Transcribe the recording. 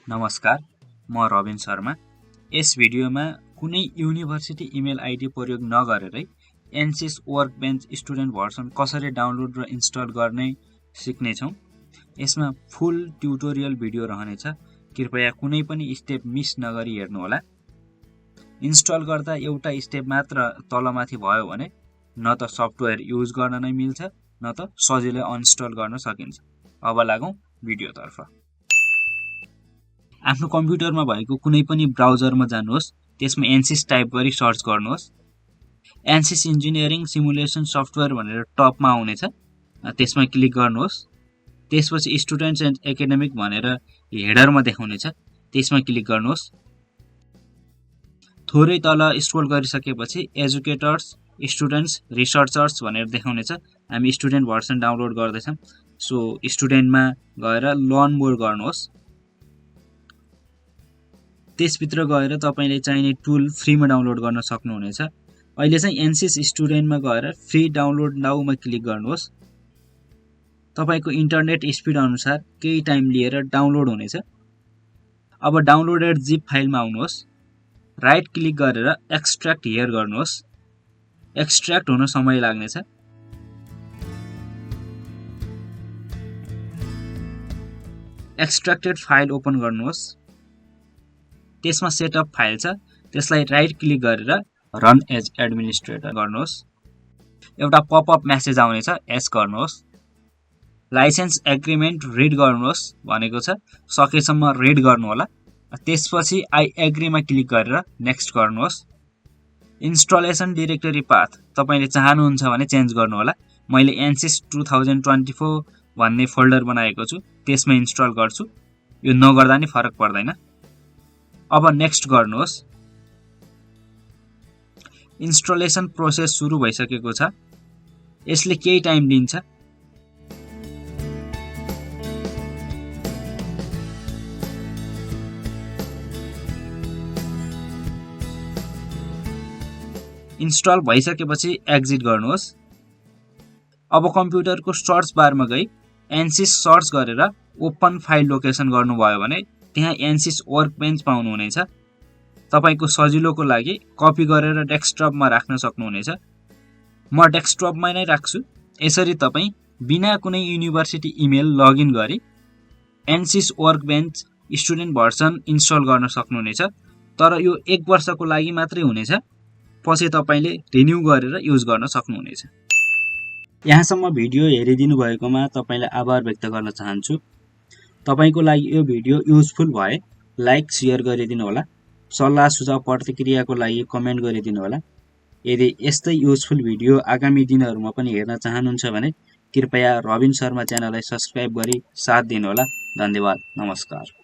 नमस्कार, म रबिन शर्मा। यस भिडियोमा कुनै युनिभर्सिटी इमेल आइडी प्रयोग नगरेरै एनसिस वर्कबेन्च स्टुडेन्ट भर्सन कसरी डाउनलोड र इन्स्टल गर्ने सिक्नेछौँ। यसमा फुल ट्युटोरियल भिडियो रहनेछ। कृपया कुनै पनि स्टेप मिस नगरी हेर्नुहोला। इन्स्टल गर्दा एउटा स्टेप मात्र तलमाथि भयो भने न त सफ्टवेयर युज गर्न नै मिल्छ न त सजिलै अनइन्स्टल गर्न सकिन्छ। अब लागौँ भिडियोतर्फ। आफ्नो कम्प्युटरमा भएको कुनै पनि ब्राउजरमा जानुहोस्, त्यसमा एन्सिस टाइप गरी सर्च गर्नुहोस्। एन्सिस इन्जिनियरिङ सिमुलेसन सफ्टवेयर भनेर टपमा आउनेछ, त्यसमा क्लिक गर्नुहोस्। त्यसपछि स्टुडेन्ट्स एन्ड एकाडेमिक भनेर हेडरमा देखाउनेछ, त्यसमा क्लिक गर्नुहोस्। थोरै तल स्क्रोल गरिसकेपछि एजुकेटर्स, स्टुडेन्ट्स, रिसर्चर्स भनेर देखाउनेछ। हामी स्टुडेन्ट भर्सन डाउनलोड गर्दैछौँ, सो स्टुडेन्टमा गएर लर्न मोर गर्नुहोस्। त्यसभित्र गएर तपाईले चाहिने टुल फ्रीमा डाउनलोड गर्न सक्नुहुनेछ। अहिले चाहिँ एन्सिस स्टुडेन्टमा गएर फ्री डाउनलोड नाउमा क्लिक गर्नुहोस्। तपाईको इन्टरनेट स्पिड अनुसार केही टाइम लिएर डाउनलोड हुनेछ। अब डाउनलोडेड जिप फाइलमा आउनुहोस्। राइट क्लिक गरेर एक्सट्र्याक्ट हियर गर्नुहोस्। एक्सट्र्याक्ट हुन समय लाग्नेछ। एक्सट्र्याक्टेड फाइल ओपन गर्नुहोस्। त्यसमा सेटअप फाइल छ, त्यसलाई राइट क्लिक गरेर रन एज एडमिनिस्ट्रेटर गर्नुहोस्। एउटा पपअप मेसेज आउनेछ, यस गर्नुहोस्। लाइसेन्स एग्रिमेन्ट रिड गर्नुहोस् भनेको छ, सकेसम्म रिड गर्नुहोला। त्यसपछि आई एग्रीमा क्लिक गरेर नेक्स्ट गर्नुहोस्। इन्स्टलेसन डिरेक्टरी पाथ तपाईले चाहनुहुन्छ भने चेन्ज गर्नुहोला। मैले एन्सिस 2024 भन्ने फोल्डर बनाएको छु, त्यसमा इन्स्टल गर्छु। यो नगर्दा नि फरक पर्दैन। अब नेक्स्ट गर्नुहोस्। इन्स्टलेसन प्रोसेस सुरु भइसकेको छ। यसले केही टाइम लिन्छ। इन्स्टल भइसकेपछि एक्जिट गर्नुहोस्। अब कम्प्युटरको सर्च बारमा गई एन्सिस सर्च गरेर ओपन फाइल लोकेसन गर्नुभयो भने त्यहाँ एन्सिस वर्कबेन्च पाउनुहुनेछ। तपाईको सजिलोको लागि कपी गरेर डेस्कटपमा राख्न सक्नुहुनेछ। म डेस्कटपमा नै राख्छु। यसरी तपाई बिना कुनै युनिभर्सिटी इमेल लगइन गरी एन्सिस वर्कबेन्च स्टुडेन्ट भर्सन इन्स्टल गर्न सक्नुहुनेछ। तर यो 1 वर्षको लागि मात्रै हुनेछ। पछि तपाईले रिन्यू गरेर युज गर्न सक्नुहुनेछ। यहाँसम्म भिडियो हेरिदिनु भएकोमा तपाईलाई आभार व्यक्त गर्न चाहन्छु। तपाईको लागि यो भिडियो युजफुल भए लाइक शेयर गरिदिनु होला। सल्लाह सुझाव प्रतिक्रियाको लागि कमेन्ट गरिदिनु होला। यदि यस्तै युजफुल भिडियो आगामी दिनहरुमा पनि हेर्न चाहनुहुन्छ भने कृपया रबिन शर्मा च्यानललाई सब्स्क्राइब गरी साथ दिनुहोला। धन्यवाद। नमस्कार।